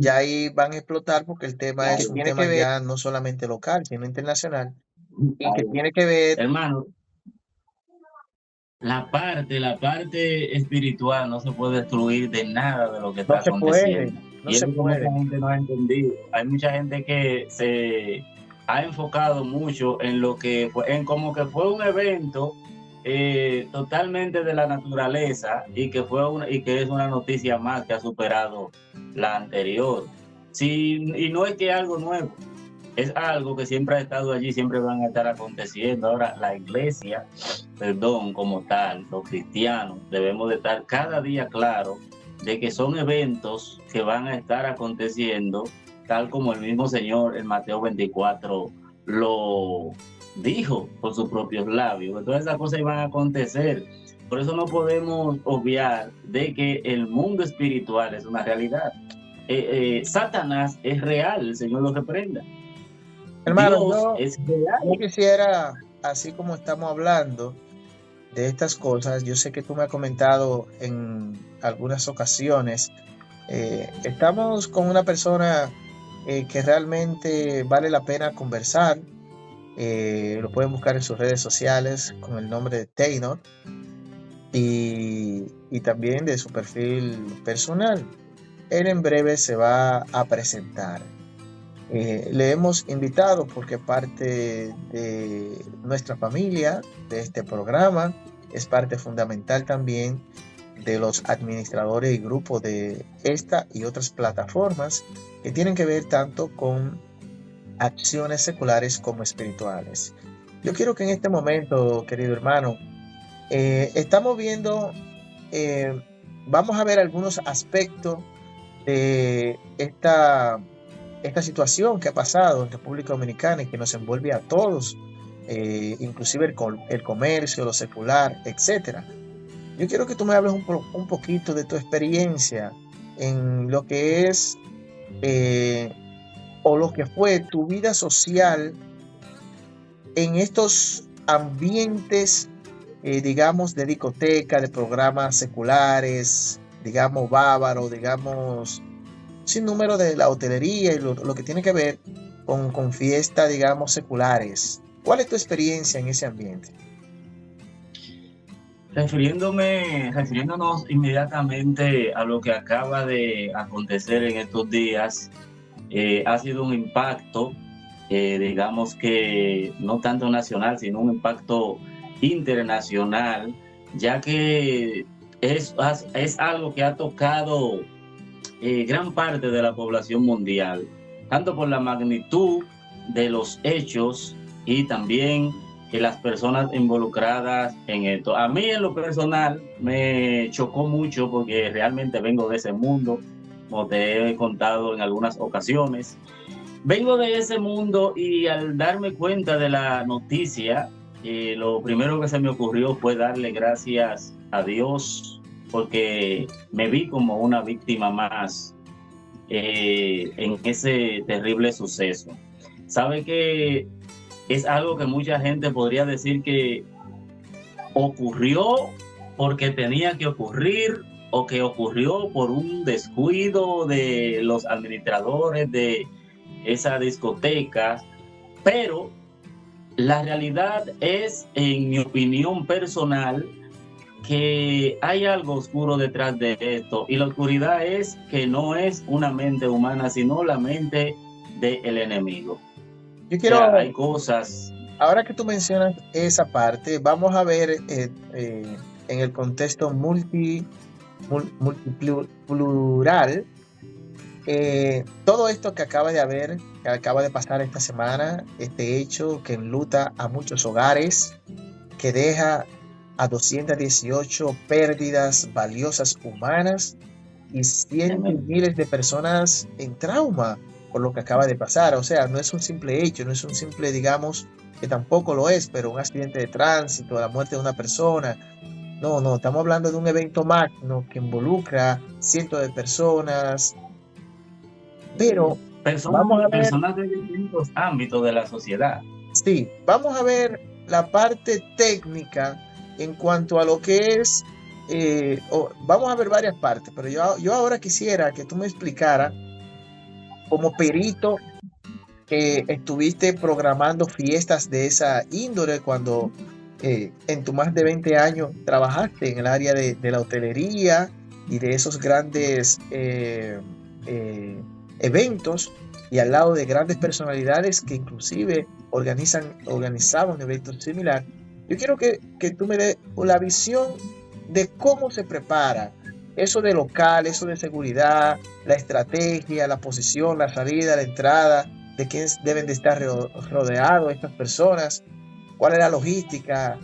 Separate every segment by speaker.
Speaker 1: ya ahí van a explotar porque el tema es un
Speaker 2: tiene que
Speaker 1: tema
Speaker 2: ver,
Speaker 1: ya no solamente local, sino internacional y que tiene que ver,
Speaker 2: hermano, la parte espiritual no se puede excluir de nada de lo que
Speaker 1: no
Speaker 2: está
Speaker 1: se puede,
Speaker 2: aconteciendo.
Speaker 1: no
Speaker 2: Y es
Speaker 1: se
Speaker 2: lo que mucha
Speaker 1: puede.
Speaker 2: gente no ha entendido. Hay mucha gente que se ha enfocado mucho en lo que fue, en como que fue un evento totalmente de la naturaleza y que es una noticia más que ha superado la anterior. Sí, y no es que algo nuevo, es algo que siempre ha estado allí, siempre van a estar aconteciendo. Ahora, la iglesia, perdón, como tal, los cristianos, debemos de estar cada día claro de que son eventos que van a estar aconteciendo, tal como el mismo Señor en Mateo 24 lo dijo por sus propios labios. Que todas esas cosas iban a acontecer. Por eso no podemos obviar de que el mundo espiritual es una realidad. Satanás es real, el Señor lo reprenda.
Speaker 1: Hermano,
Speaker 2: Dios es
Speaker 1: yo
Speaker 2: real.
Speaker 1: quisiera, así como estamos hablando de estas cosas, yo sé que tú me has comentado en algunas ocasiones, estamos con una persona que realmente vale la pena conversar, lo pueden buscar en sus redes sociales con el nombre de Taylor y también de su perfil personal. Él en breve se va a presentar. Le hemos invitado porque parte de nuestra familia, de este programa, es parte fundamental también de los administradores y grupos de esta y otras plataformas que tienen que ver tanto con acciones seculares como espirituales. Yo quiero que en este momento, querido hermano, estamos viendo, eh, vamos a ver algunos aspectos de esta situación que ha pasado en República Dominicana y que nos envuelve a todos, inclusive el comercio, lo secular, etcétera. Yo quiero que tú me hables un poquito de tu experiencia en lo que es eh, o lo que fue tu vida social en estos ambientes, digamos, de discoteca, de programas seculares, digamos, bávaro, digamos, sin número de la hotelería y lo que tiene que ver con fiestas, digamos, seculares. ¿Cuál es tu experiencia en ese ambiente?
Speaker 2: Refiriéndonos inmediatamente a lo que acaba de acontecer en estos días, ha sido un impacto, digamos que no tanto nacional, sino un impacto internacional, ya que es algo que ha tocado gran parte de la población mundial, tanto por la magnitud de los hechos y también las personas involucradas en esto. A mí en lo personal me chocó mucho porque realmente vengo de ese mundo, como te he contado en algunas ocasiones. Vengo de ese mundo y al darme cuenta de la noticia, lo primero que se me ocurrió fue darle gracias a Dios porque me vi como una víctima más en ese terrible suceso. Sabe que es algo que mucha gente podría decir que ocurrió porque tenía que ocurrir o que ocurrió por un descuido de los administradores de esa discoteca, pero la realidad es, en mi opinión personal, que hay algo oscuro detrás de esto y la oscuridad es que no es una mente humana, sino la mente del enemigo.
Speaker 1: Yo
Speaker 2: O sea, hay
Speaker 1: quiero,
Speaker 2: cosas.
Speaker 1: ahora que tú mencionas esa parte, vamos a ver en el contexto multiplural, todo esto que acaba de haber, que acaba de pasar esta semana, este hecho que enluta a muchos hogares, que deja a 218 pérdidas valiosas humanas y cientos y miles de personas en trauma por lo que acaba de pasar. O sea, no es un simple hecho, no es un simple, digamos, que tampoco lo es, pero un accidente de tránsito, la muerte de una persona. No, no, estamos hablando de un evento magno que involucra cientos de personas, pero
Speaker 2: Personas,
Speaker 1: vamos a ver,
Speaker 2: personas de distintos ámbitos de la sociedad.
Speaker 1: sí, vamos a ver la parte técnica en cuanto a lo que es, vamos a ver varias partes, pero yo ahora quisiera que tú me explicaras como perito que estuviste programando fiestas de esa índole cuando en tu más de 20 años trabajaste en el área de la hotelería y de esos grandes eventos y al lado de grandes personalidades que inclusive organizaban eventos similares. Yo quiero que tú me des la visión de cómo se prepara eso de local, eso de seguridad, la estrategia, la posición, la salida, la entrada, de quiénes deben de estar rodeados estas personas, cuál es la logística,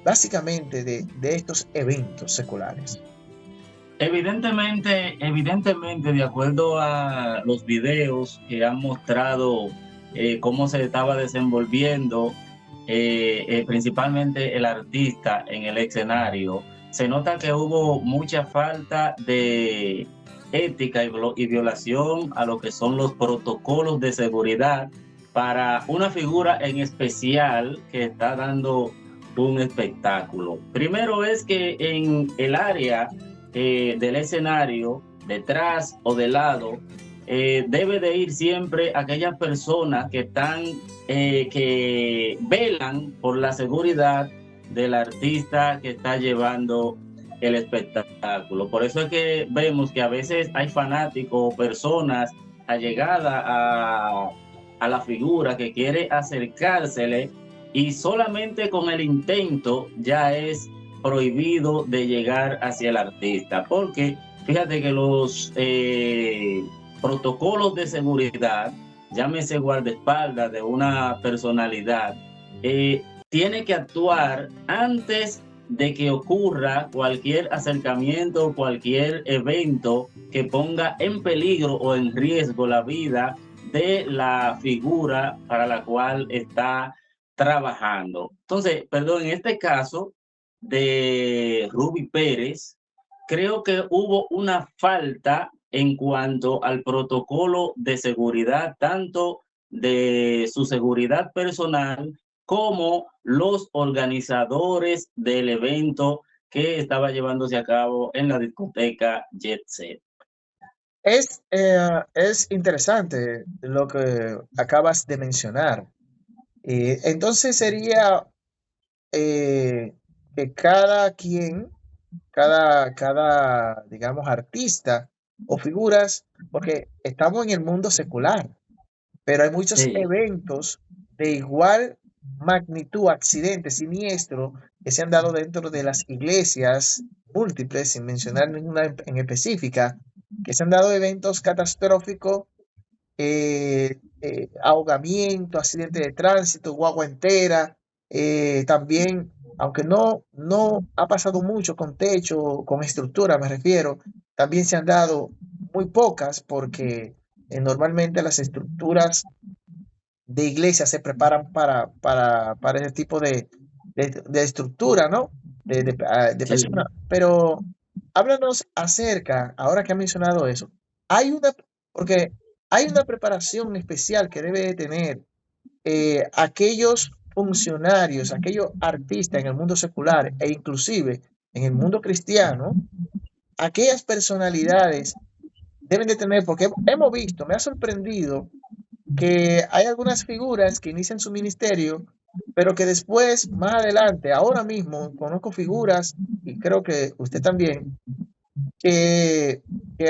Speaker 1: básicamente de estos eventos seculares.
Speaker 2: Evidentemente, de acuerdo a los videos que han mostrado cómo se estaba desenvolviendo, principalmente el artista en el escenario, se nota que hubo mucha falta de ética y violación a lo que son los protocolos de seguridad para una figura en especial que está dando un espectáculo. Primero es que en el área del escenario, detrás o de lado, debe de ir siempre aquellas personas que están, que velan por la seguridad del artista que está llevando el espectáculo. Por eso es que vemos que a veces hay fanáticos o personas allegadas a la figura que quiere acercársele y solamente con el intento ya es prohibido de llegar hacia el artista, porque fíjate que los protocolos de seguridad, llámese guardaespaldas de una personalidad, tiene que actuar antes de que ocurra cualquier acercamiento, cualquier evento que ponga en peligro o en riesgo la vida de la figura para la cual está trabajando. Entonces, perdón, en este caso de Ruby Pérez, creo que hubo una falta en cuanto al protocolo de seguridad, tanto de su seguridad personal como los organizadores del evento que estaba llevándose a cabo en la discoteca Jet Set.
Speaker 1: Es interesante lo que acabas de mencionar. Entonces sería que cada quien, digamos, artista o figuras, porque estamos en el mundo secular, pero hay muchos
Speaker 2: Sí.
Speaker 1: eventos de igual magnitud, accidentes, siniestros, que se han dado dentro de las iglesias múltiples, sin mencionar ninguna en específica, que se han dado eventos catastróficos, ahogamiento, accidente de tránsito, guagua entera, también, aunque no ha pasado mucho con techo, con estructura me refiero, también se han dado muy pocas porque normalmente las estructuras de iglesia se preparan para ese tipo de estructura, ¿no? De
Speaker 2: Sí.
Speaker 1: personas. Pero háblanos acerca, ahora que ha mencionado eso, porque hay una preparación especial que debe de tener aquellos funcionarios, aquellos artistas en el mundo secular e inclusive en el mundo cristiano, aquellas personalidades deben de tener, porque hemos visto, me ha sorprendido que hay algunas figuras que inician su ministerio, pero que después, más adelante, ahora mismo, conozco figuras, y creo que usted también, que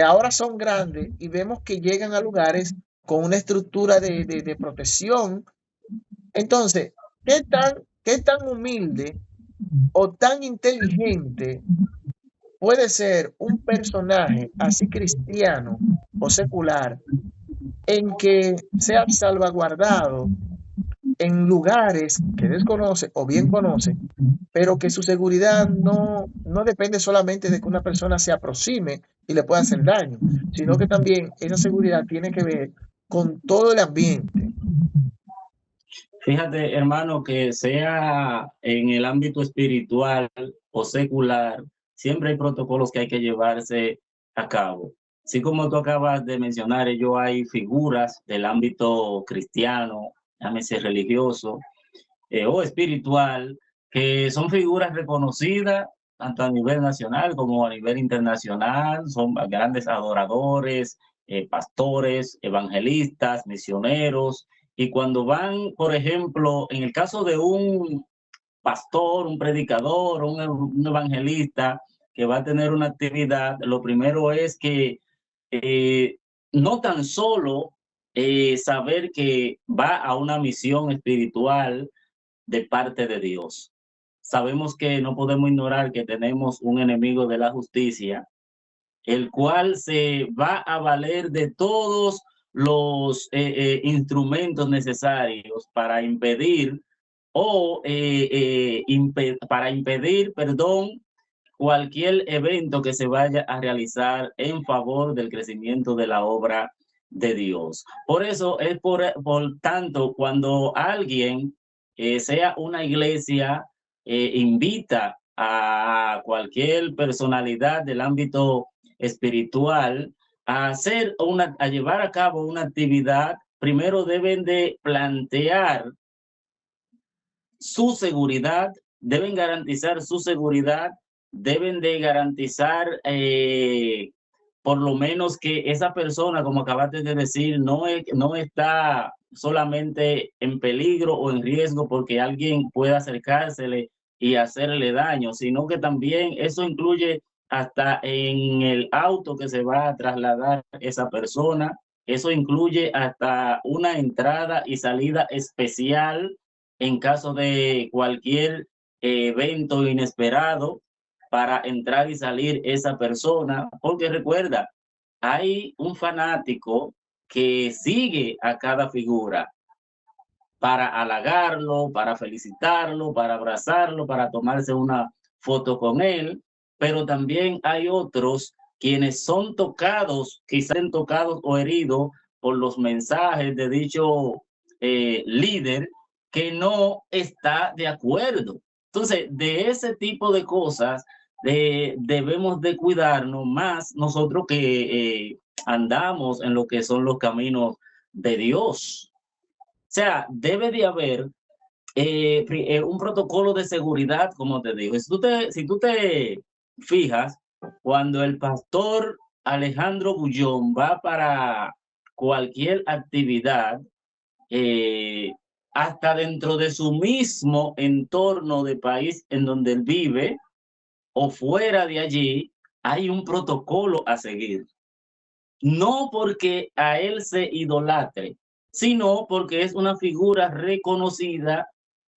Speaker 1: ahora son grandes y vemos que llegan a lugares con una estructura de protección. Entonces, qué tan humilde o tan inteligente puede ser un personaje así cristiano o secular en que sea salvaguardado en lugares que desconoce o bien conoce, pero que su seguridad no depende solamente de que una persona se aproxime y le pueda hacer daño, sino que también esa seguridad tiene que ver con todo el ambiente?
Speaker 2: Fíjate, hermano, que sea en el ámbito espiritual o secular, siempre hay protocolos que hay que llevarse a cabo. Así como tú acabas de mencionar, ello hay figuras del ámbito cristiano, llámese religioso, o espiritual, que son figuras reconocidas tanto a nivel nacional como a nivel internacional, son grandes adoradores, pastores, evangelistas, misioneros, y cuando van, por ejemplo, en el caso de un pastor, un predicador, un evangelista que va a tener una actividad, lo primero es que eh, no tan solo saber que va a una misión espiritual de parte de Dios. Sabemos que no podemos ignorar que tenemos un enemigo de la justicia, el cual se va a valer de todos los instrumentos necesarios para impedir para impedir, perdón, cualquier evento que se vaya a realizar en favor del crecimiento de la obra de Dios. Por eso es por tanto, cuando alguien, sea una iglesia, invita a cualquier personalidad del ámbito espiritual a llevar a cabo una actividad, primero deben de plantear su seguridad, deben garantizar su seguridad, deben de garantizar por lo menos que esa persona, como acabaste de decir, no está solamente en peligro o en riesgo porque alguien pueda acercársele y hacerle daño, sino que también eso incluye hasta en el auto que se va a trasladar esa persona, eso incluye hasta una entrada y salida especial en caso de cualquier evento inesperado para entrar y salir esa persona, porque recuerda, hay un fanático que sigue a cada figura para halagarlo, para felicitarlo, para abrazarlo, para tomarse una foto con él, pero también hay otros quienes son tocados, quizás tocados o heridos por los mensajes de dicho líder que no está de acuerdo. Entonces, de ese tipo de cosas debemos de cuidarnos más nosotros que andamos en lo que son los caminos de Dios. O sea, debe de haber un protocolo de seguridad, como te digo. Si tú te fijas, cuando el pastor Alejandro Bullón va para cualquier actividad, eh, hasta dentro de su mismo entorno de país en donde él vive o fuera de allí, hay un protocolo a seguir. No porque a él se idolatre, sino porque es una figura reconocida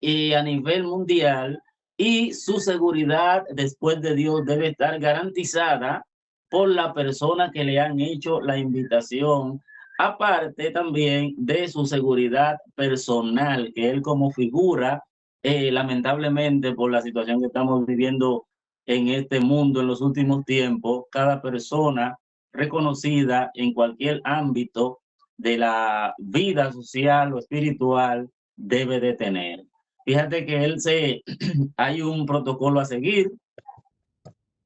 Speaker 2: a nivel mundial y su seguridad después de Dios debe estar garantizada por la persona que le han hecho la invitación, aparte también de su seguridad personal, que él como figura, lamentablemente por la situación que estamos viviendo en este mundo en los últimos tiempos, cada persona reconocida en cualquier ámbito de la vida social o espiritual debe de tener. Fíjate que hay un protocolo a seguir,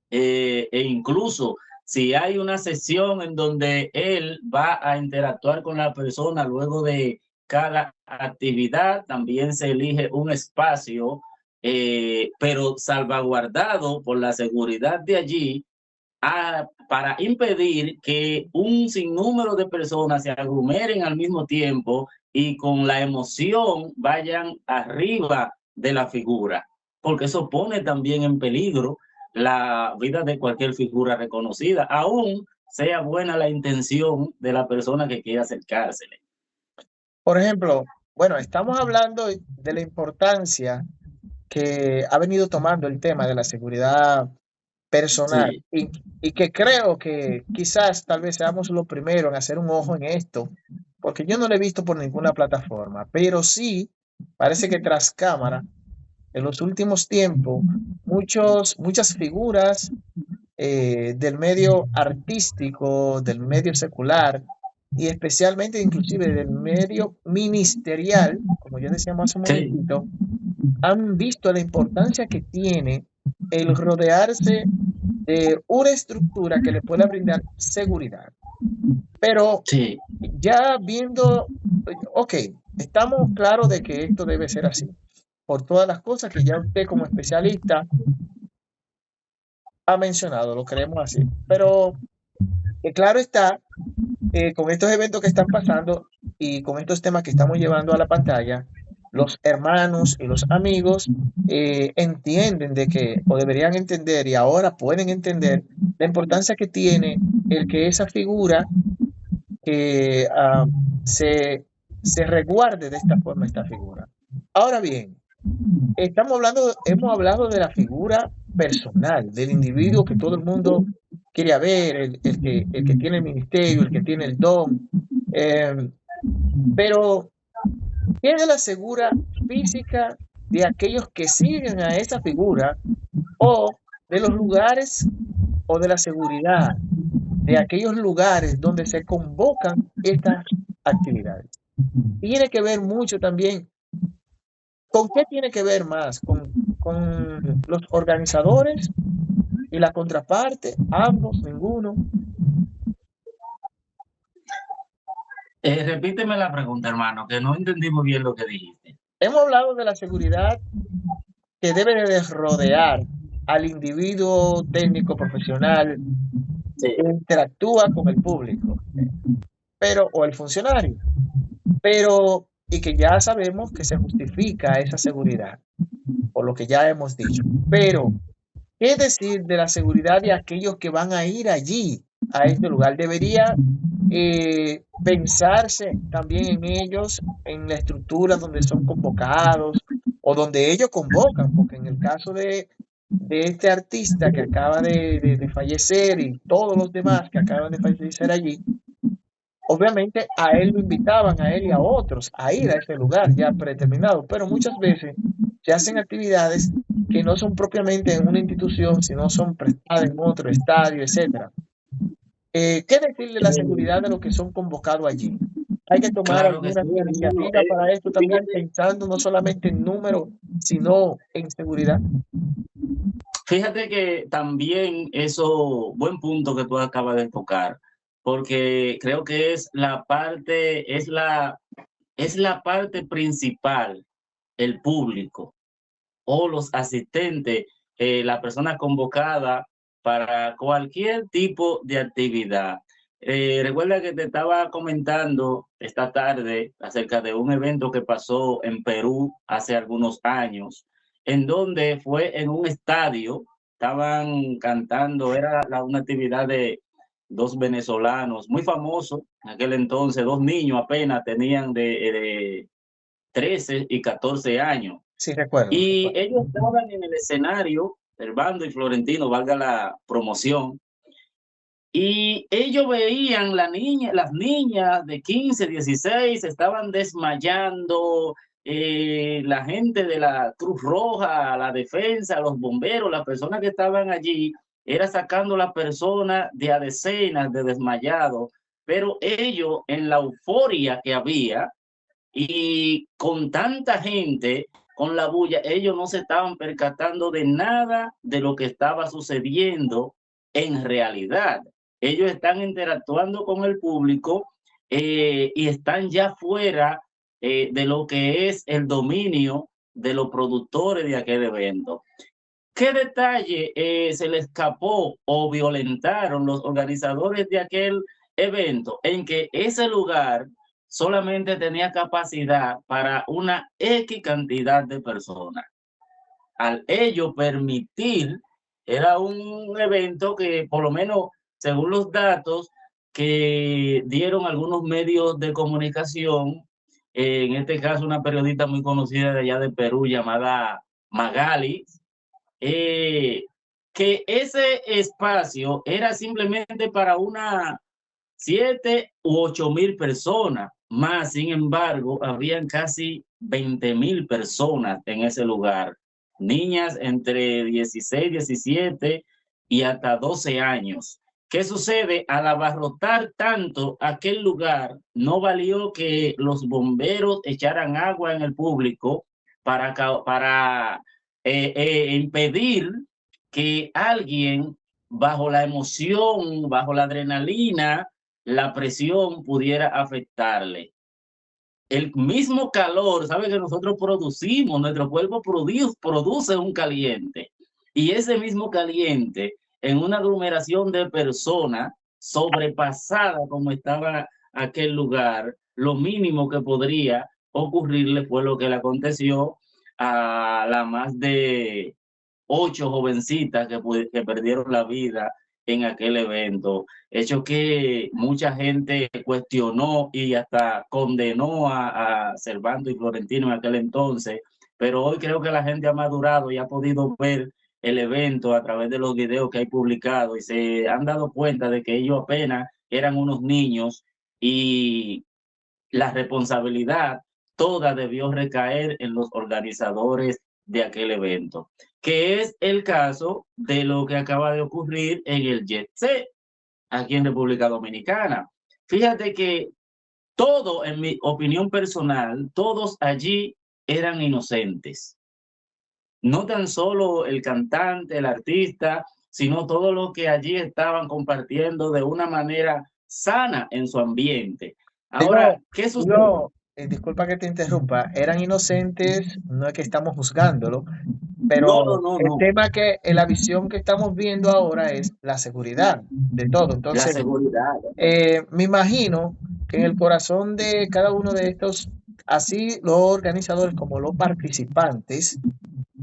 Speaker 2: e incluso si hay una sesión en donde él va a interactuar con la persona luego de cada actividad, también se elige un espacio, pero salvaguardado por la seguridad de allí, para impedir que un sinnúmero de personas se aglomeren al mismo tiempo y con la emoción vayan arriba de la figura, porque eso pone también en peligro la vida de cualquier figura reconocida, aún sea buena la intención de la persona que quiera acercársele.
Speaker 1: Por ejemplo, bueno, estamos hablando de la importancia que ha venido tomando el tema de la seguridad personal
Speaker 2: Sí,
Speaker 1: y que creo que quizás tal vez seamos los primeros en hacer un ojo en esto, porque yo no lo he visto por ninguna plataforma, pero sí parece que tras cámara, en los últimos tiempos, muchas figuras del medio artístico, del medio secular y especialmente inclusive del medio ministerial, como yo decía hace un
Speaker 2: sí,
Speaker 1: momentito, han visto la importancia que tiene el rodearse de una estructura que le pueda brindar seguridad. Pero
Speaker 2: sí,
Speaker 1: ya viendo, ok, estamos claros de que esto debe ser así, por todas las cosas que ya usted como especialista ha mencionado, lo creemos así. Pero claro está con estos eventos que están pasando y con estos temas que estamos llevando a la pantalla, los hermanos y los amigos entienden de que, o deberían entender, y ahora pueden entender la importancia que tiene el que esa figura que se resguarde de esta forma esta figura. Ahora bien, hemos hablado de la figura personal, del individuo que todo el mundo quiere ver, el que tiene el ministerio, el que tiene el don. eh, pero, ¿qué de la figura física de aquellos que siguen a esa figura o de los lugares o de la seguridad de aquellos lugares donde se convocan estas actividades? Tiene que ver mucho también. ¿Con qué tiene que ver más? ¿Con los organizadores y la contraparte? ¿Ambos? ¿Ninguno?
Speaker 2: Repíteme la pregunta, hermano, que no entendí muy bien lo que dijiste.
Speaker 1: Hemos hablado de la seguridad que debe de rodear al individuo técnico profesional
Speaker 2: Sí.
Speaker 1: que interactúa con el público, o el funcionario, y que ya sabemos que se justifica esa seguridad, por lo que ya hemos dicho. Pero, ¿qué decir de la seguridad de aquellos que van a ir allí, a este lugar? Debería pensarse también en ellos, en la estructura donde son convocados o donde ellos convocan, porque en el caso de este artista que acaba de fallecer y todos los demás que acaban de fallecer allí, obviamente a él lo invitaban, a él y a otros, a ir a ese lugar ya predeterminado, pero muchas veces se hacen actividades que no son propiamente en una institución, sino son prestadas en otro estadio, etcétera. ¿Qué decir de la seguridad de los que son convocados allí? Hay que tomar
Speaker 2: Claro que
Speaker 1: alguna
Speaker 2: sí, hermano.
Speaker 1: iniciativa para esto también,
Speaker 2: Fíjate,
Speaker 1: pensando no solamente en número, sino en seguridad.
Speaker 2: fíjate que también eso, buen punto que tú acabas de tocar, porque creo que es la parte principal, el público o los asistentes, la persona convocada para cualquier tipo de actividad. Recuerda que te estaba comentando esta tarde acerca de un evento que pasó en Perú hace algunos años, en donde fue en un estadio, estaban cantando, era una actividad de dos venezolanos muy famosos en aquel entonces, dos niños apenas tenían de 13 y 14 años.
Speaker 1: Sí, recuerdo,
Speaker 2: Y
Speaker 1: recuerdo.
Speaker 2: ellos estaban en el escenario, el bando y Florentino, valga la promoción, y ellos veían las niñas de 15, 16 estaban desmayando, la gente de la Cruz Roja, la defensa, los bomberos, las personas que estaban allí, era sacando a la persona de a decenas de desmayados, pero ellos en la euforia que había, y con tanta gente, con la bulla, ellos no se estaban percatando de nada de lo que estaba sucediendo en realidad. Ellos están interactuando con el público y están ya fuera de lo que es el dominio de los productores de aquel evento. ¿Qué detalle se le escapó o violentaron los organizadores de aquel evento? En que ese lugar solamente tenía capacidad para una X cantidad de personas. Al ello permitir, era un evento que por lo menos según los datos que dieron algunos medios de comunicación, en este caso una periodista muy conocida de allá de Perú llamada Magali, eh, que ese espacio era simplemente para una 7 u 8 mil personas, más sin embargo, habían casi 20.000 personas en ese lugar, niñas entre 16, 17 y hasta 12 años. ¿Qué sucede? Al abarrotar tanto aquel lugar, no valió que los bomberos echaran agua en el público para impedir que alguien bajo la emoción, bajo la adrenalina, la presión pudiera afectarle. El mismo calor, sabe que nosotros producimos, nuestro cuerpo produce un caliente, y ese mismo caliente en una aglomeración de personas sobrepasada como estaba aquel lugar, lo mínimo que podría ocurrirle fue lo que le aconteció a las más de 8 jovencitas que perdieron la vida en aquel evento. Hecho que mucha gente cuestionó y hasta condenó a Servando y Florentino en aquel entonces, pero hoy creo que la gente ha madurado y ha podido ver el evento a través de los videos que hay publicados y se han dado cuenta de que ellos apenas eran unos niños y la responsabilidad toda debió recaer en los organizadores de aquel evento, que es el caso de lo que acaba de ocurrir en el Jet Set, aquí en República Dominicana. Fíjate que todo, en mi opinión personal, todos allí eran inocentes. No tan solo el cantante, el artista, sino todos los que allí estaban compartiendo de una manera sana en su ambiente. Ahora, ¿qué sucede?
Speaker 1: Disculpa que te interrumpa, eran inocentes, no es que estamos juzgándolo,
Speaker 2: No, no,
Speaker 1: pero
Speaker 2: no,
Speaker 1: el
Speaker 2: no.
Speaker 1: tema que, la visión que estamos viendo ahora es la seguridad de todo.
Speaker 2: La
Speaker 1: Entonces,
Speaker 2: seguridad.
Speaker 1: me imagino que en el corazón de cada uno de estos, así los organizadores como los participantes,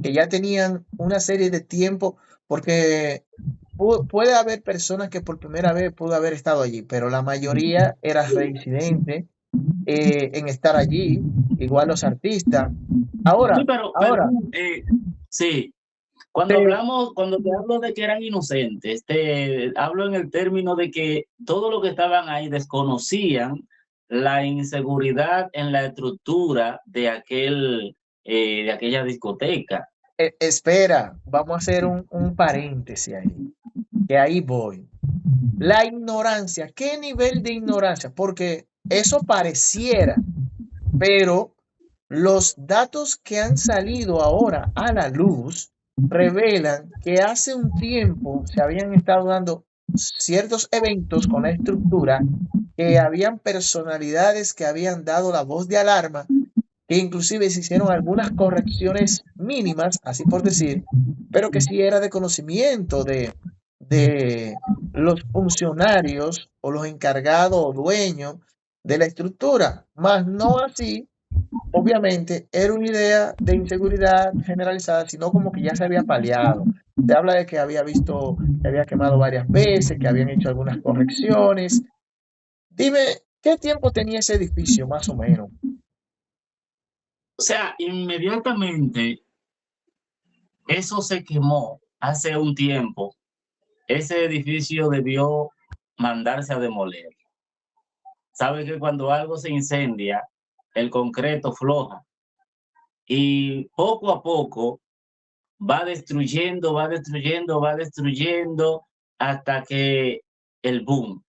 Speaker 1: que ya tenían una serie de tiempo, porque puede haber personas que por primera vez pudo haber estado allí, pero la mayoría era reincidente en estar allí, igual los artistas.
Speaker 2: Sí,
Speaker 1: Ahora,
Speaker 2: pero
Speaker 1: ahora,
Speaker 2: sí,
Speaker 1: te-
Speaker 2: cuando te hablo de que eran inocentes, te hablo en el término de que todos los que estaban ahí desconocían la inseguridad en la estructura de aquella discoteca.
Speaker 1: espera, vamos a hacer un paréntesis ahí, que ahí voy. La ignorancia, ¿qué nivel de ignorancia? Porque eso pareciera, pero los datos que han salido ahora a la luz revelan que hace un tiempo se habían estado dando ciertos eventos con la estructura, que habían personalidades que habían dado la voz de alarma, que inclusive se hicieron algunas correcciones mínimas, así por decir, pero que sí era de conocimiento de los funcionarios o los encargados o dueños de la estructura, más no así. Obviamente era una idea de inseguridad generalizada, sino como que ya se había paliado. Se habla de que había visto, se había quemado varias veces, que habían hecho algunas correcciones. Dime, ¿qué tiempo tenía ese edificio, más o menos?
Speaker 2: O sea, inmediatamente eso se quemó hace un tiempo. Ese edificio debió mandarse a demoler. Sabe que cuando algo se incendia, el concreto floja y poco a poco va destruyendo, va destruyendo, va destruyendo hasta que el boom.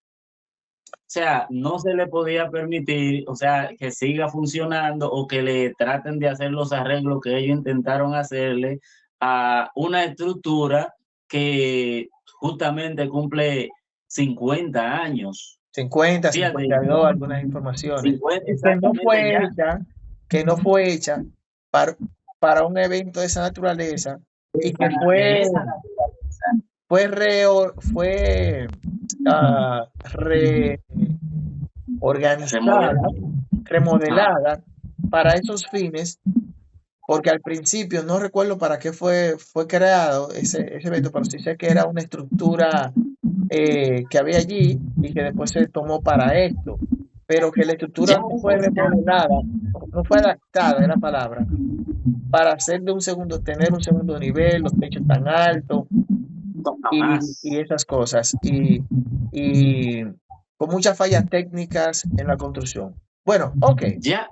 Speaker 2: O sea, no se le podía permitir, o sea, que siga funcionando o que le traten de hacer los arreglos que ellos intentaron hacerle a una estructura que justamente cumple 50 años.
Speaker 1: 50,
Speaker 2: Fíjate,
Speaker 1: 52, algunas informaciones,
Speaker 2: 50
Speaker 1: y
Speaker 2: exactamente ya.
Speaker 1: que no fue hecha para, para un evento de esa naturaleza y que
Speaker 2: De esa naturaleza.
Speaker 1: fue, fue reorganizada,
Speaker 2: Remodelar. Ah,
Speaker 1: remodelada para esos fines, porque al principio no recuerdo para qué fue creado ese evento, pero sí sé que era una estructura que había allí y que después se tomó para esto, pero que la estructura
Speaker 2: ya
Speaker 1: no
Speaker 2: eso
Speaker 1: fue
Speaker 2: escapa,
Speaker 1: remodelada, no fue adaptada, es la palabra, para hacer de un segundo, tener un segundo nivel, los techos tan altos y
Speaker 2: jamás.
Speaker 1: esas cosas, y con muchas fallas técnicas en la construcción. Bueno, ok,
Speaker 2: Ya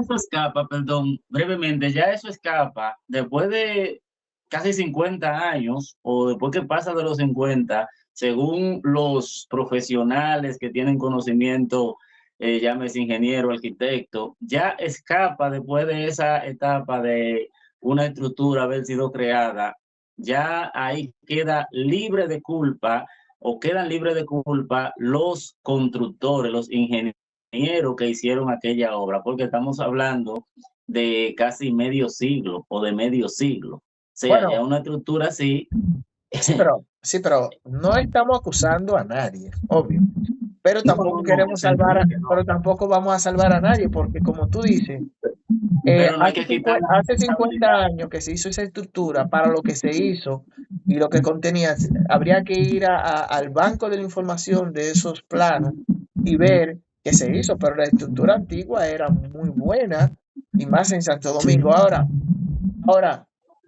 Speaker 2: eso escapa, perdón, brevemente, ya eso escapa después de casi 50 años o después que pasa de los 50, según los profesionales que tienen conocimiento, llámese ingeniero, arquitecto, ya escapa después de esa etapa de una estructura haber sido creada, ya ahí queda libre de culpa o quedan libres de culpa los constructores, los ingenieros que hicieron aquella obra, porque estamos hablando de casi medio siglo o de medio siglo. O sea, ya
Speaker 1: bueno,
Speaker 2: una estructura así.
Speaker 1: Sí, pero no estamos acusando a nadie, obvio. Pero
Speaker 2: No,
Speaker 1: tampoco
Speaker 2: no, no,
Speaker 1: queremos
Speaker 2: se entiende que
Speaker 1: pero
Speaker 2: no.
Speaker 1: tampoco vamos a salvar a nadie, porque como tú dices,
Speaker 2: Pero no hay que quitar la
Speaker 1: hace 50
Speaker 2: responsabilidad.
Speaker 1: años que se hizo esa estructura para lo que se hizo y lo que contenía, habría que ir al banco de la información de esos planos y ver qué se hizo, pero la estructura antigua era muy buena y más en Santo Domingo. Ahora,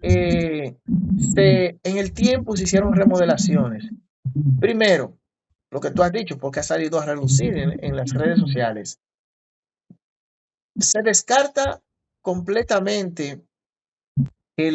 Speaker 1: en el tiempo se hicieron remodelaciones. Primero, lo que tú has dicho, porque ha salido a relucir en las redes sociales, se descarta completamente que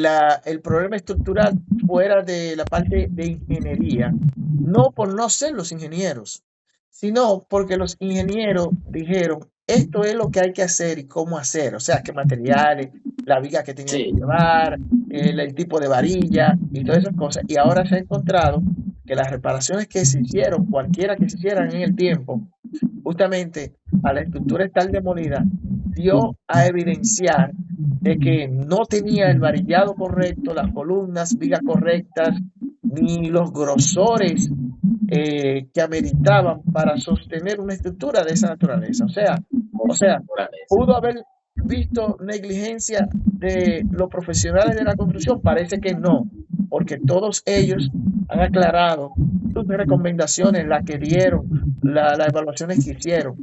Speaker 1: el problema estructural fuera de la parte de ingeniería, no por no ser los ingenieros, sino porque los ingenieros dijeron, esto es lo que hay que hacer y cómo hacer, o sea, qué materiales, la viga que tenían que
Speaker 2: Sí,
Speaker 1: llevar, el tipo de varilla y todas esas cosas. Y ahora se ha encontrado que las reparaciones que se hicieron, cualquiera que se hicieran en el tiempo, justamente a la estructura estar demolida, dio a evidenciar de que no tenía el varillado correcto, las columnas, vigas correctas, ni los grosores que ameritaban para sostener una estructura de esa naturaleza. O sea,
Speaker 2: naturaleza.
Speaker 1: pudo haber visto negligencia de los profesionales de la construcción, parece que no, porque todos ellos han aclarado sus recomendaciones, las que dieron, las evaluaciones que hicieron.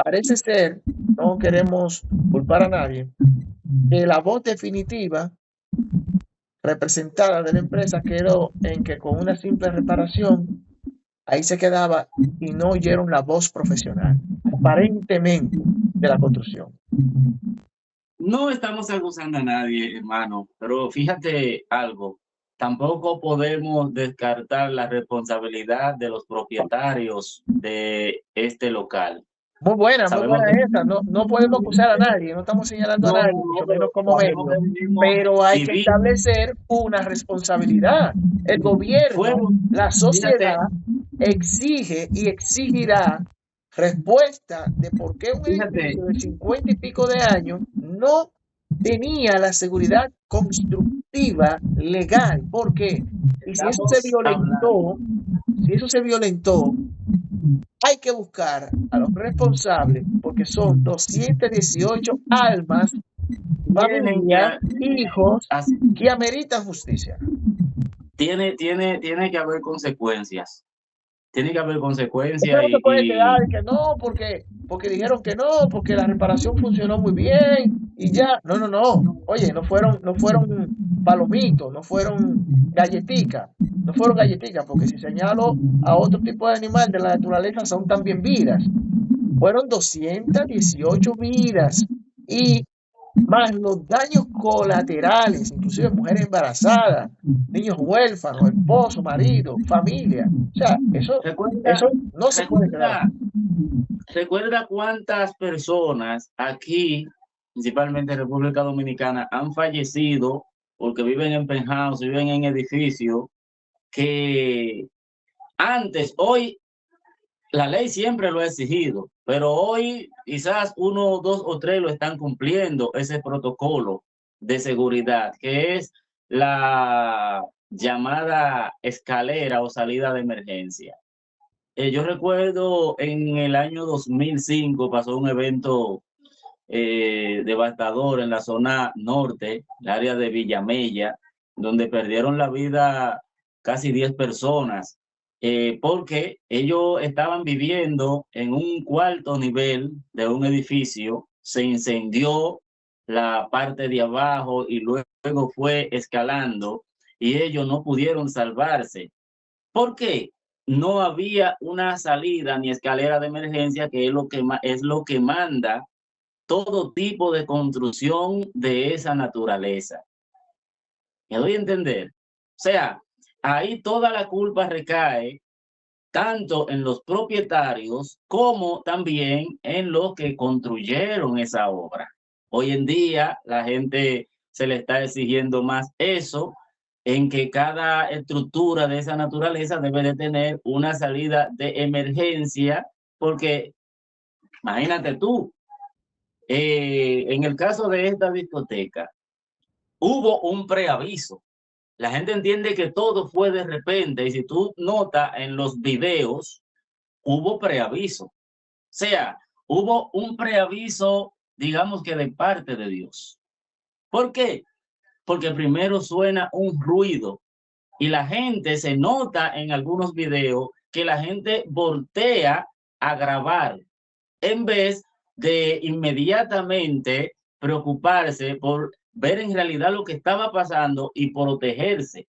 Speaker 1: Parece ser, no queremos culpar a nadie, que la voz definitiva representada de la empresa quedó en que con una simple reparación ahí se quedaba y no oyeron la voz profesional, aparentemente, de la construcción.
Speaker 2: No estamos acusando a nadie, hermano, pero fíjate algo, tampoco podemos descartar la responsabilidad de los propietarios de este local.
Speaker 1: Muy
Speaker 2: Sabemos
Speaker 1: buena
Speaker 2: que
Speaker 1: esa. No, no podemos acusar a nadie, no estamos señalando a
Speaker 2: no,
Speaker 1: nadie,
Speaker 2: no,
Speaker 1: mucho
Speaker 2: pero
Speaker 1: menos como
Speaker 2: sabemos
Speaker 1: medio,
Speaker 2: que vivimos
Speaker 1: pero hay
Speaker 2: y
Speaker 1: que
Speaker 2: vimos,
Speaker 1: establecer una responsabilidad. El gobierno,
Speaker 2: fueron,
Speaker 1: la
Speaker 2: fíjate,
Speaker 1: sociedad exige y exigirá respuesta de por qué un
Speaker 2: fíjate,
Speaker 1: edificio de 50 y pico de años no tenía la seguridad constructiva legal. ¿Por qué? Y si eso se
Speaker 2: estamos hablando,
Speaker 1: violentó, si eso se violentó, hay que buscar a los responsables porque son 218 almas,
Speaker 2: tienen que,
Speaker 1: familias, hijos
Speaker 2: así,
Speaker 1: que ameritan justicia.
Speaker 2: tiene que haber consecuencias, tiene que haber
Speaker 1: Esto
Speaker 2: consecuencias
Speaker 1: no se puede quedar de que no, porque dijeron que no, porque la reparación funcionó muy bien y ya. No, no, no. Oye, no fueron palomitos, no fueron galletitas, no fueron galletitas, porque si señalo a otro tipo de animal de la naturaleza son también vidas. Fueron 218 vidas y más los daños colaterales, inclusive mujeres embarazadas, niños huérfanos, esposo, marido, familia. O sea,
Speaker 2: recuerda,
Speaker 1: eso no se puede quedar
Speaker 2: recuerda,
Speaker 1: así.
Speaker 2: recuerda cuántas personas aquí, principalmente en República Dominicana, han fallecido porque viven en penthouse, viven en edificios que antes, hoy la ley siempre lo ha exigido, pero hoy quizás uno, dos o tres lo están cumpliendo ese protocolo de seguridad, que es la llamada escalera o salida de emergencia. Yo recuerdo en el año 2005 pasó un evento devastador en la zona norte, el área de Villamella, donde perdieron la vida casi 10 personas, porque ellos estaban viviendo en un cuarto nivel de un edificio, se incendió la parte de abajo y luego fue escalando y ellos no pudieron salvarse. ¿Por qué? No había una salida ni escalera de emergencia, que es es lo que manda todo tipo de construcción de esa naturaleza. ¿Me doy a entender? O sea, ahí toda la culpa recae tanto en los propietarios como también en los que construyeron esa obra. Hoy en día la gente se le está exigiendo más eso, en que cada estructura de esa naturaleza debe de tener una salida de emergencia, porque imagínate tú, en el caso de esta discoteca, hubo un preaviso. La gente entiende que todo fue de repente y si tú notas en los videos, hubo preaviso. O sea, hubo un preaviso, digamos que de parte de Dios. ¿Por qué? Porque primero suena un ruido y la gente se nota en algunos videos que la gente voltea a grabar en vez de inmediatamente preocuparse por ver en realidad lo que estaba pasando y protegerse.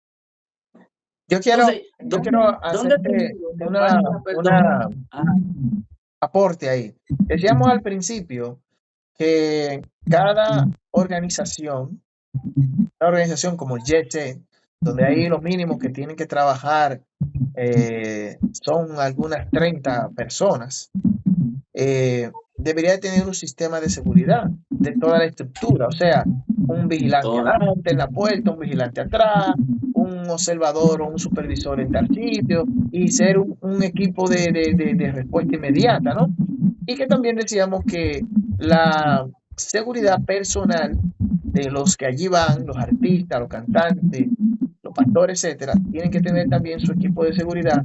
Speaker 1: Yo quiero,
Speaker 2: Entonces,
Speaker 1: yo quiero
Speaker 2: ¿dónde
Speaker 1: hacerte
Speaker 2: van a
Speaker 1: una
Speaker 2: perdonar?
Speaker 1: aporte ahí. Decíamos al principio que cada organización, una organización como el JET, donde ahí los mínimos que tienen que trabajar son algunas 30 personas, debería tener un sistema de seguridad de toda la estructura, o sea, un vigilante
Speaker 2: Toda.
Speaker 1: adelante en la puerta, un vigilante atrás, un observador o un supervisor en tal sitio, y ser un equipo de respuesta inmediata, ¿no? Y que también decíamos que la seguridad personal de los que allí van, los artistas, los cantantes, los pastores, etcétera, tienen que tener también su equipo de seguridad,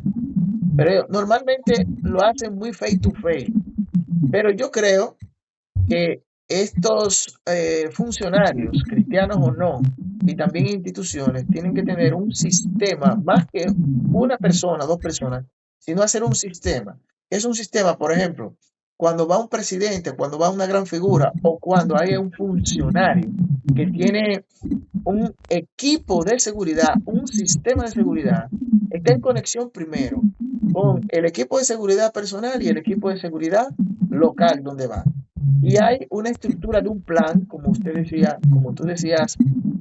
Speaker 1: pero ellos normalmente lo hacen muy face to face. Pero yo creo que estos funcionarios, cristianos o no, y también instituciones, tienen que tener un sistema, más que una persona, dos personas, sino hacer un sistema. Es un sistema, por ejemplo, cuando va un presidente, cuando va una gran figura, o cuando hay un funcionario que tiene un equipo de seguridad, un sistema de seguridad, está en conexión primero con el equipo de seguridad personal y el equipo de seguridad local donde va. Y hay una estructura de un plan, como usted decía, como tú decías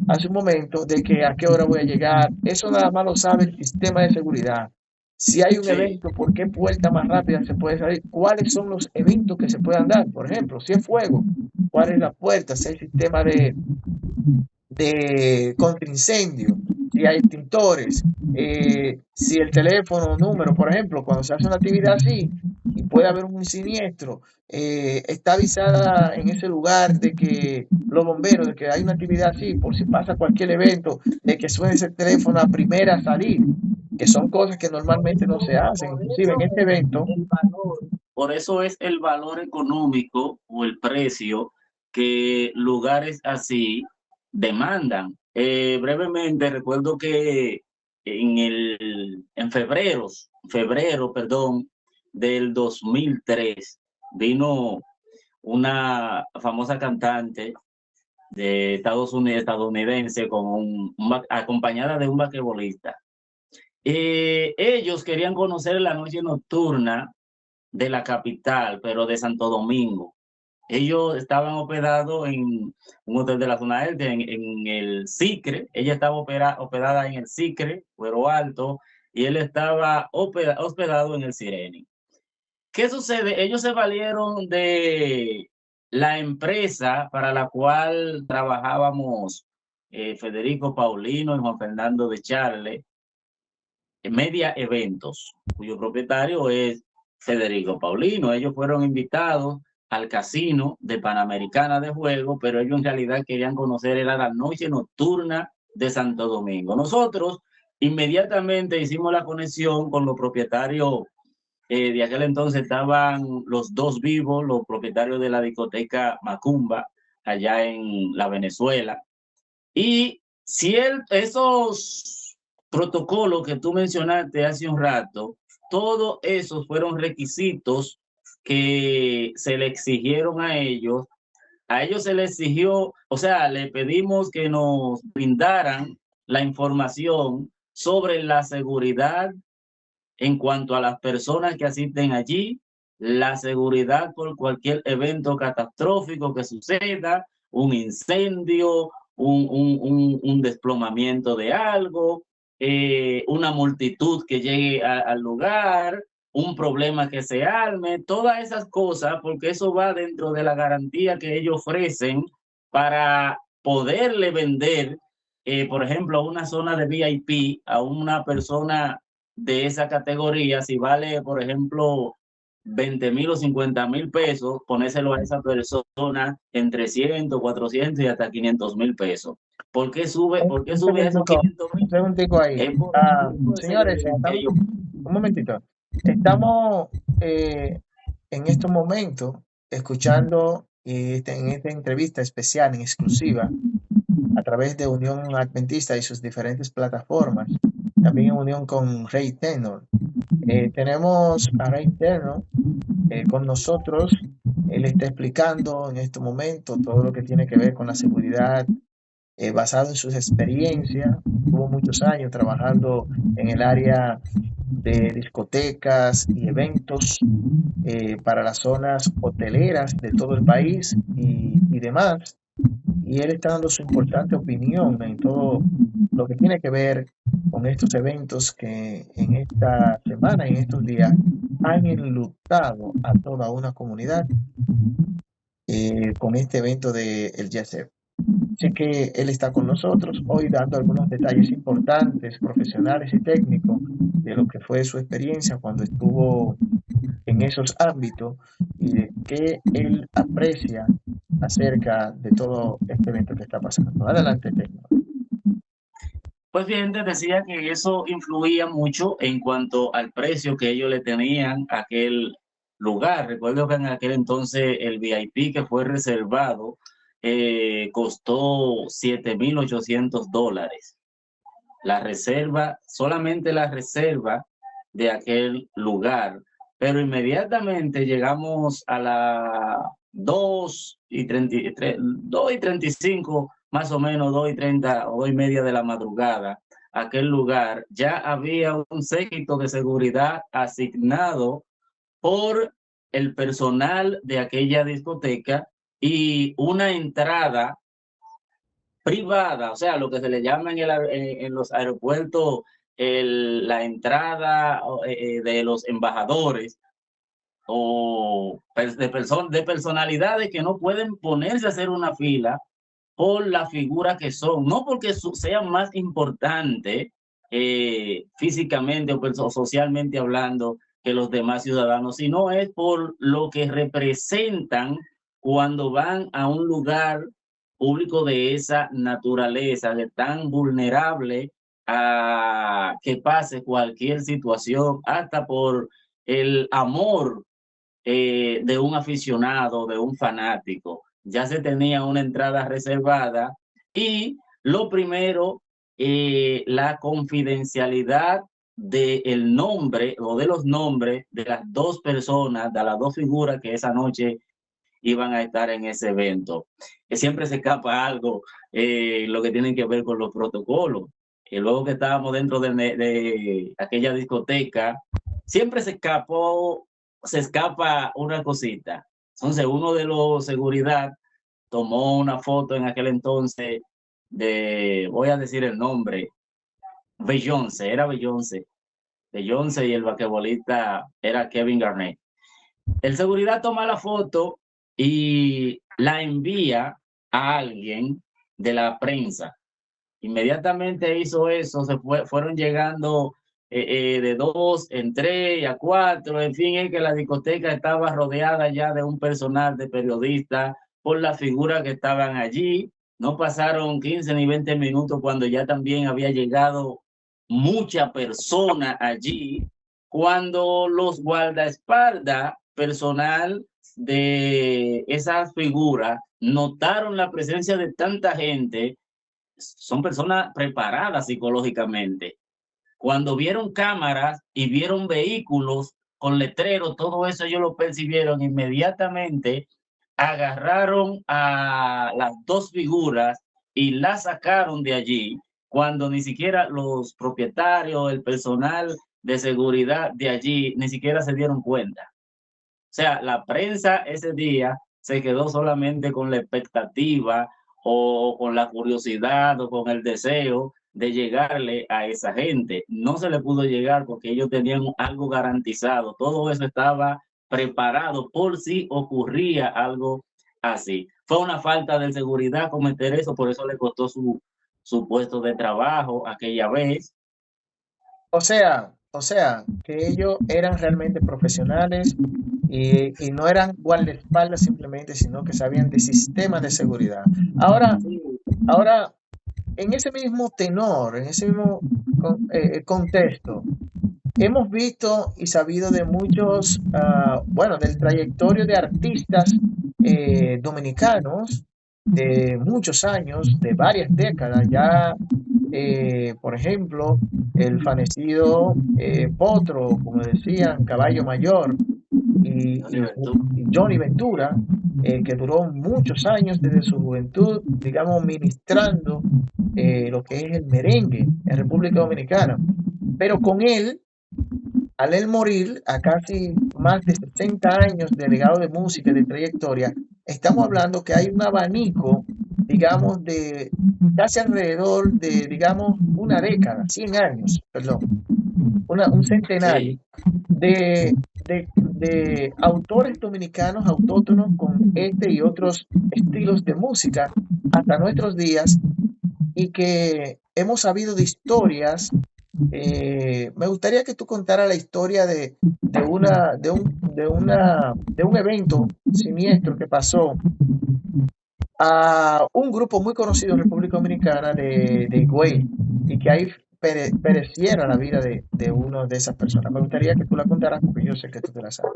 Speaker 1: hace un momento, de que a qué hora voy a llegar. Eso nada más lo sabe el sistema de seguridad. Si hay un
Speaker 2: Sí,
Speaker 1: evento, ¿por qué puerta más rápida se puede salir? ¿Cuáles son los eventos que se puedan dar? Por ejemplo, si es fuego, ¿cuál es la puerta? Si hay sistema de contraincendio, si hay extintores, si el teléfono, número, por ejemplo, cuando se hace una actividad así y puede haber un siniestro, está avisada en ese lugar de que los bomberos, de que hay una actividad así, por si pasa cualquier evento, de que suene ese teléfono a primera a salir, que son cosas que normalmente no se hacen, inclusive en este evento.
Speaker 2: por eso es el valor económico o el precio que lugares así demandan. Brevemente, recuerdo que en febrero, perdón, del 2003, vino una famosa cantante de Estados Unidos, estadounidense, acompañada de un basquetbolista. Ellos querían conocer la noche nocturna de la capital, pero de Santo Domingo. Ellos estaban hospedados en un hotel de la zona este, en el Sicre. Ella estaba hospedada en el Sicre, Cuero Alto, y él estaba hospedado en el Sireni. ¿Qué sucede? Ellos se valieron de la empresa para la cual trabajábamos Federico Paulino y Juan Fernando de Charle, Media Eventos, cuyo propietario es Federico Paulino. Ellos fueron invitados al casino de Panamericana de Juego, pero ellos en realidad querían conocer era la noche nocturna de Santo Domingo. Nosotros inmediatamente hicimos la conexión con los propietarios. De aquel entonces estaban los dos vivos, los propietarios de la discoteca Macumba, allá en la Venezuela. Y si esos protocolos que tú mencionaste hace un rato, todos esos fueron requisitos que se le exigieron a ellos. A ellos se les exigió, o sea, le pedimos que nos brindaran la información sobre la seguridad en cuanto a las personas que asisten allí, la seguridad por cualquier evento catastrófico que suceda, un incendio, un desplomamiento de algo, una multitud que llegue al lugar, un problema que se arme, todas esas cosas, porque eso va dentro de la garantía que ellos ofrecen para poderle vender, por ejemplo, a una zona de VIP a una persona de esa categoría, si vale, por ejemplo, 20,000 o 50,000 pesos, ponérselo a esa persona en 300, 400 y hasta 500,000 pesos. por qué
Speaker 1: Un
Speaker 2: sube a esos
Speaker 1: segundico,
Speaker 2: 500,000?
Speaker 1: un segundico ahí.
Speaker 2: Es por el tipo de
Speaker 1: Señores,
Speaker 2: seguridad que ellos...
Speaker 1: un momentito. Estamos en estos momentos escuchando en esta entrevista especial, en exclusiva, a través de Unión Adventista y sus diferentes plataformas, también en unión con Ray Tenor. Tenemos a Ray Tenor con nosotros. Él está explicando en este momento todo lo que tiene que ver con la seguridad basado en sus experiencias. Tuvo muchos años trabajando en el área de discotecas y eventos para las zonas hoteleras de todo el país y demás. Y él está dando su importante opinión en todo lo que tiene que ver con estos eventos que en esta semana, en estos días, han enlutado a toda una comunidad con este evento del YESEP. Así que él está con nosotros hoy dando algunos detalles importantes, profesionales y técnicos de lo que fue su experiencia cuando estuvo en esos ámbitos y de qué él aprecia acerca de todo este evento que está pasando. Adelante, técnico.
Speaker 2: Pues bien, te decía que eso influía mucho en cuanto al precio que ellos le tenían a aquel lugar. Recuerdo que en aquel entonces el VIP que fue reservado costó $7,800. La reserva, solamente la reserva de aquel lugar. Pero inmediatamente llegamos a las 2:35, más o menos 2:30 o 2:30 de la madrugada, aquel lugar, ya había un séquito de seguridad asignado por el personal de aquella discoteca y una entrada privada, o sea, lo que se le llama en los aeropuertos la entrada de los embajadores o de personalidades que no pueden ponerse a hacer una fila por la figura que son, no porque sean más importantes físicamente o socialmente hablando que los demás ciudadanos, sino es por lo que representan cuando van a un lugar público de esa naturaleza, de tan vulnerable a que pase cualquier situación, hasta por el amor de un aficionado, de un fanático. Ya se tenía una entrada reservada y lo primero, la confidencialidad del nombre o de los nombres de las dos personas, de las dos figuras que esa noche iban a estar en ese evento. Que siempre se escapa algo, lo que tienen que ver con los protocolos. Y luego que estábamos dentro de aquella discoteca, siempre se escapa una cosita. Entonces, uno de los seguridad tomó una foto en aquel entonces voy a decir el nombre, Beyoncé, era Beyoncé. Beyoncé y el basquetbolista era Kevin Garnett. El seguridad toma la foto y la envía a alguien de la prensa. Inmediatamente hizo eso, fueron llegando de 2 en 3 a 4, en fin, es que la discoteca estaba rodeada ya de un personal de periodistas por las figuras que estaban allí. No pasaron 15 ni 20 minutos cuando ya también había llegado mucha persona allí, cuando los guardaespaldas personal de esas figuras notaron la presencia de tanta gente. Son personas preparadas psicológicamente. Cuando vieron cámaras y vieron vehículos con letreros, todo eso ellos lo percibieron inmediatamente, agarraron a las dos figuras y las sacaron de allí, cuando ni siquiera los propietarios, el personal de seguridad de allí, ni siquiera se dieron cuenta. O sea, la prensa ese día se quedó solamente con la expectativa o con la curiosidad o con el deseo de llegarle a esa gente. No se le pudo llegar porque ellos tenían algo garantizado. Todo eso estaba preparado por si ocurría algo así. Fue una falta de seguridad cometer eso, por eso le costó su puesto de trabajo aquella vez.
Speaker 1: O sea, que ellos eran realmente profesionales y no eran guardaespaldas simplemente, sino que sabían de sistemas de seguridad. Ahora, ahora en ese mismo tenor, en ese mismo contexto, hemos visto y sabido de muchos, bueno, del trayectorio de artistas dominicanos de muchos años, de varias décadas. Ya, por ejemplo, el fenecido Potro, como decían, Caballo Mayor, y Johnny Ventura, que duró muchos años desde su juventud, digamos, ministrando lo que es el merengue en República Dominicana. Pero con él, al él morir, a casi más de 60 años de legado de música y de trayectoria, estamos hablando que hay un abanico, digamos, de casi alrededor de, digamos, una década, 100 años, perdón, un centenario
Speaker 2: Sí,
Speaker 1: de autores dominicanos autóctonos con este y otros estilos de música hasta nuestros días, y que hemos sabido de historias. Me gustaría que tú contaras la historia de un evento siniestro que pasó a un grupo muy conocido en República Dominicana de Higüey, y que ahí pereciera la vida de una de esas personas. Me gustaría que tú la contaras porque yo sé que tú te la sabes.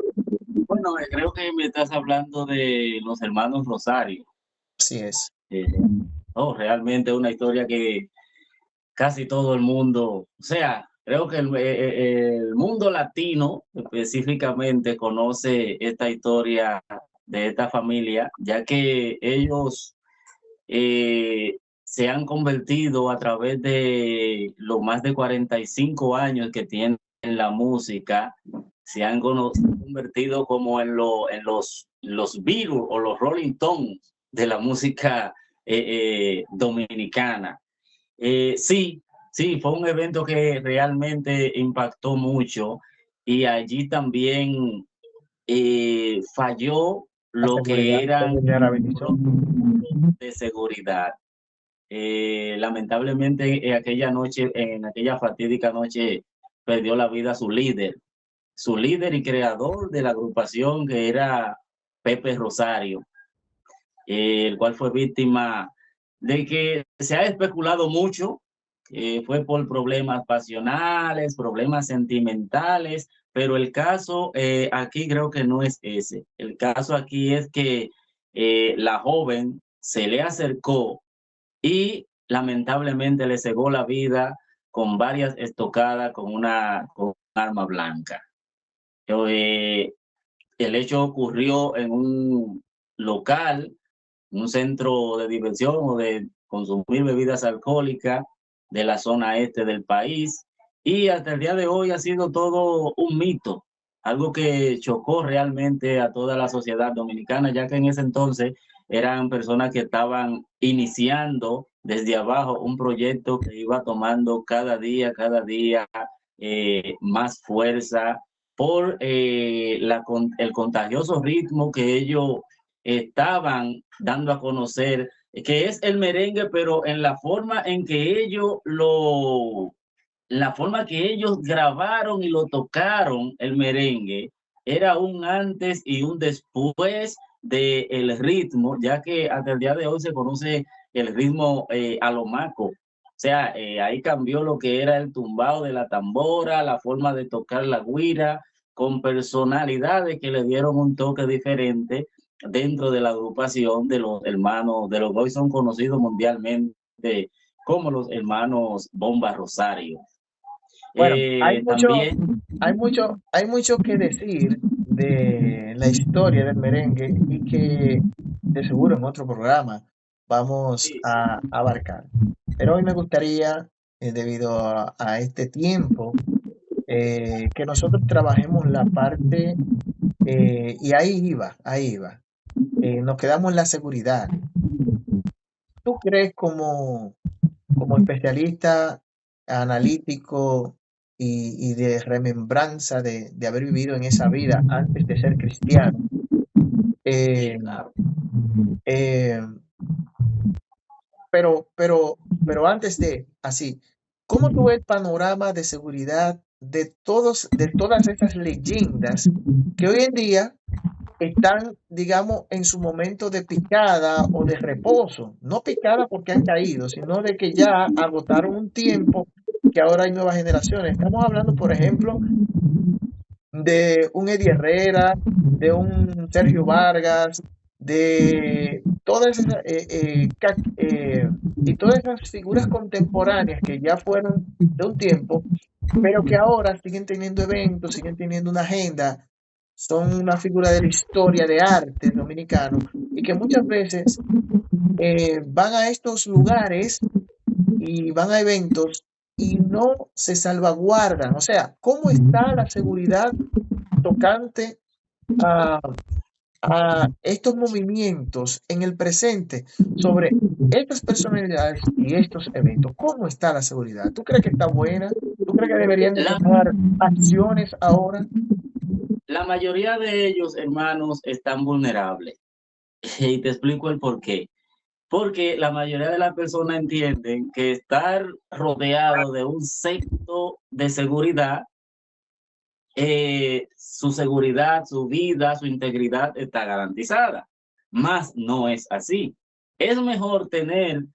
Speaker 2: bueno, creo que me estás hablando de los hermanos Rosario.
Speaker 1: Así es.
Speaker 2: Eh, oh, realmente una historia que casi todo el mundo, o sea, creo que el mundo latino específicamente conoce esta historia de esta familia, ya que ellos se han convertido a través de los más de 45 años que tienen en la música, se han convertido como en los Beatles o los Rolling Stones de la música dominicana. Sí, sí, fue un evento que realmente impactó mucho y allí también falló
Speaker 1: La
Speaker 2: lo
Speaker 1: seguridad,
Speaker 2: que
Speaker 1: la
Speaker 2: eran
Speaker 1: vulnerabilización.
Speaker 2: de seguridad. Lamentablemente aquella noche, en aquella fatídica noche, perdió la vida su líder y creador de la agrupación, que era Pepe Rosario, el cual fue víctima de que se ha especulado mucho, fue por problemas pasionales, problemas sentimentales, pero el caso aquí creo que no es ese. El caso aquí es que la joven se le acercó y lamentablemente le cegó la vida con varias estocadas con un arma blanca. Eh, el hecho ocurrió en un local, un centro de diversión o de consumir bebidas alcohólicas de la zona este del país, y hasta el día de hoy ha sido todo un mito, algo que chocó realmente a toda la sociedad dominicana, ya que en ese entonces eran personas que estaban iniciando desde abajo un proyecto que iba tomando cada día más fuerza por el contagioso ritmo que ellos estaban dando a conocer, que es el merengue, pero en la forma en que la forma que ellos grabaron y lo tocaron el merengue, era un antes y un después del ritmo, ya que hasta el día de hoy se conoce el ritmo a lo maco. O sea, ahí cambió lo que era el tumbado de la tambora, la forma de tocar la guira, con personalidades que le dieron un toque diferente dentro de la agrupación de los hermanos, de los que hoy son conocidos mundialmente como los hermanos Bomba Rosario.
Speaker 1: Bueno,
Speaker 2: También,
Speaker 1: hay mucho que decir de la historia del merengue, y que de seguro en otro programa vamos
Speaker 2: sí, sí,
Speaker 1: a abarcar. Pero hoy me gustaría, debido a este tiempo, que nosotros trabajemos la parte, y ahí iba. Nos quedamos en la seguridad. ¿Tú crees, como especialista analítico y de remembranza de haber vivido en esa vida antes de ser cristiano?
Speaker 2: sí,
Speaker 1: eh,
Speaker 2: claro.
Speaker 1: eh, pero antes de, así, ¿cómo tú ves el panorama de seguridad de todas esas leyendas que hoy en día están, digamos, en su momento de picada o de reposo. No picada porque han caído, sino de que ya agotaron un tiempo que ahora hay nuevas generaciones. Estamos hablando, por ejemplo, de un Eddie Herrera, de un Sergio Vargas, de todas esas, y todas esas figuras contemporáneas que ya fueron de un tiempo, pero que ahora siguen teniendo eventos, siguen teniendo una agenda, son una figura de la historia de arte dominicano y que muchas veces van a estos lugares y van a eventos y no se salvaguardan. O sea, ¿cómo está la seguridad tocante a, a estos movimientos en el presente sobre estas personalidades y estos eventos? ¿Cómo está la seguridad? ¿Tú crees que está buena? ¿Tú crees que deberían de
Speaker 2: La,
Speaker 1: tomar acciones ahora?
Speaker 2: la mayoría de ellos, hermanos, están vulnerables. Y te explico el por qué. Porque la mayoría de las personas entienden que estar rodeado de un secto de seguridad, su seguridad, su vida, su integridad está garantizada. Más no es así. Es mejor tener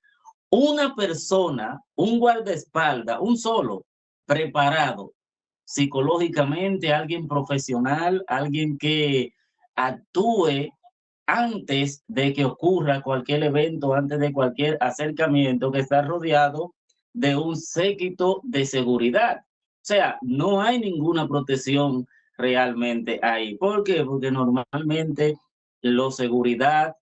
Speaker 2: una persona, un guardaespaldas, un solo, preparado psicológicamente, alguien profesional, alguien que actúe antes de que ocurra cualquier evento, antes de cualquier acercamiento, que está rodeado de un séquito de seguridad. O sea, no hay ninguna protección realmente ahí. ¿Por qué? Porque normalmente los seguridad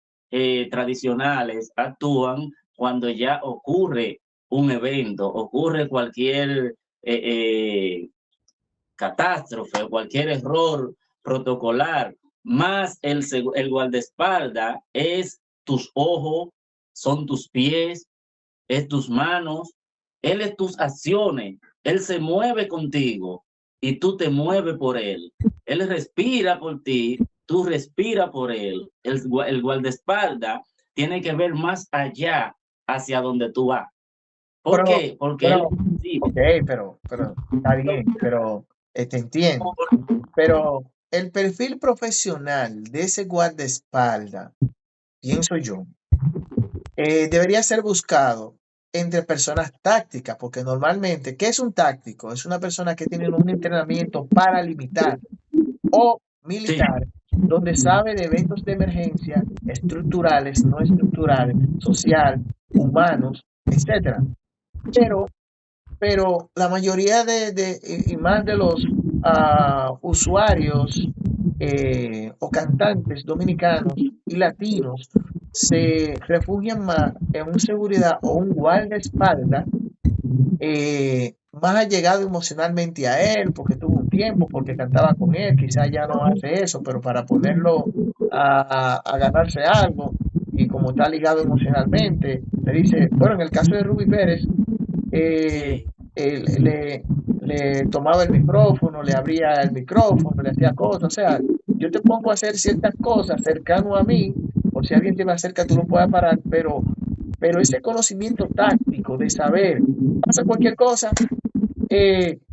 Speaker 2: tradicionales actúan cuando ya ocurre un evento, ocurre cualquier catástrofe, cualquier error protocolar, más el guardaespaldas es tus ojos, son tus pies, es tus manos, él es tus acciones, él se mueve contigo y tú te mueves por él. Él respira por ti, tú respiras por él. El guardaespaldas tiene que ver más allá hacia donde tú vas. ¿Por
Speaker 1: Pero,
Speaker 2: qué? Porque él
Speaker 1: pero, ok, pero está bien, pero te entiendo. Pero el perfil profesional de ese guardaespaldas, pienso yo, debería ser buscado entre personas tácticas, porque normalmente, ¿qué es un táctico? Es una persona que tiene un entrenamiento paramilitar o
Speaker 2: sí,
Speaker 1: militar, donde sabe de eventos de emergencia estructurales, no estructurales, social, humanos, etcétera. Pero la mayoría y más de los usuarios o cantantes dominicanos y latinos se refugian más en un seguridad o un guardaespaldas más allegado emocionalmente a él, porque tuvo un tiempo, porque cantaba con él, quizás ya no hace eso, pero para ponerlo a ganarse algo, y como está ligado emocionalmente, le dice, bueno, en el caso de Ruby Pérez, eh,
Speaker 2: sí.
Speaker 1: él le tomaba el micrófono, le abría el micrófono, le hacía cosas, o sea, yo te pongo a hacer ciertas cosas cercano a mí, por si alguien te me acerca, tú lo puedas parar, pero ese conocimiento táctico de saber, pasa cualquier cosa,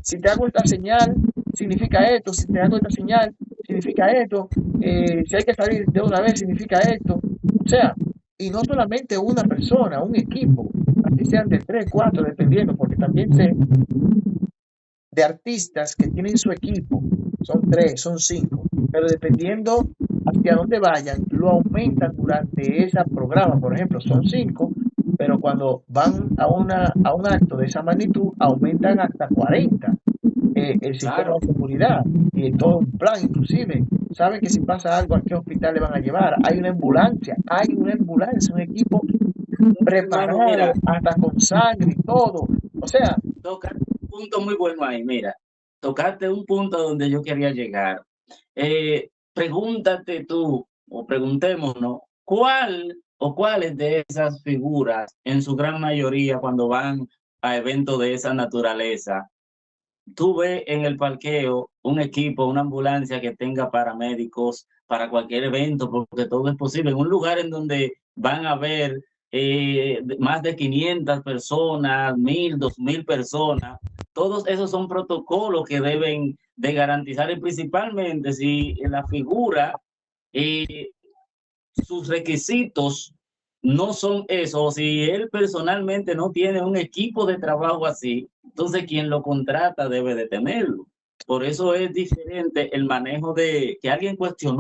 Speaker 1: si te hago esta señal, significa esto, si te hago esta señal, significa esto, si hay que salir de una vez, significa esto. O sea, y no solamente una persona, un equipo, así sean de tres, cuatro, dependiendo, porque también sé de artistas que tienen su equipo, son tres, son cinco, pero dependiendo hacia dónde vayan, lo aumentan durante ese programa. Por ejemplo, son cinco, pero cuando van a un acto de esa magnitud, aumentan hasta 40 el sistema
Speaker 2: Claro,
Speaker 1: de seguridad y todo un plan, inclusive. Saben que si pasa algo, ¿a qué hospital le van a llevar? Hay una ambulancia, un equipo
Speaker 2: hermano, mira,
Speaker 1: preparado, hasta con sangre y todo. O sea,
Speaker 2: tocaste un punto muy bueno ahí, mira, tocaste un punto donde yo quería llegar. Pregúntate tú, o preguntémonos, ¿cuál o cuáles de esas figuras, en su gran mayoría, cuando van a eventos de esa naturaleza, tú ves en el parqueo un equipo, una ambulancia que tenga paramédicos para cualquier evento, porque todo es posible. En un lugar en donde van a haber más de 500 personas, 1000, 2000 personas, todos esos son protocolos que deben de garantizar y principalmente si la figura sus requisitos no son esos. Si él personalmente no tiene un equipo de trabajo así, entonces quien lo contrata debe de tenerlo. Por eso es diferente el manejo de que alguien cuestionó